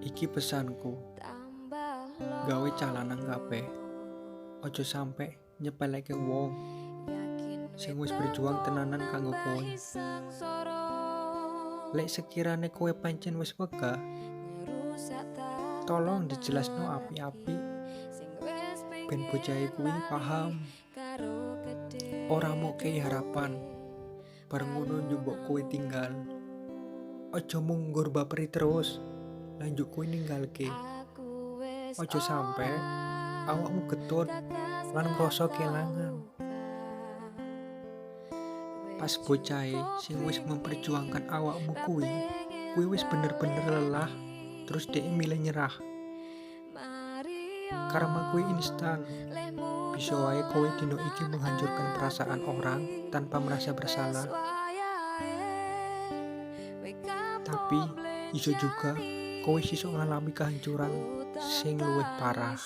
Iki pesanku, gawe calanan kabeh. Ojo sampe nyepeleke wong sing wis berjuang tenanan kanggo kowe. Lek sekirane kowe pancen wis wegah, tolong dijelasno api-api ben bocahe kuwi paham. Ora moke harapan bareng ngono njupuk kowe tinggal. Ojo munggur baperi terus lanjut kowe ninggalke. Ojo sampe awakmu getun lan ngrasa kelangan. Pas bocahe sing wis memperjuangkan awakmu kuwi wis bener-bener lelah, terus dhek milih nyerah. Karma kuwi instan. Bisa wae kowe dino iki menghancurkan perasaan orang tanpa merasa bersalah. Tapi iso juga kowe iso ngalami kehancuran sing luwih parah.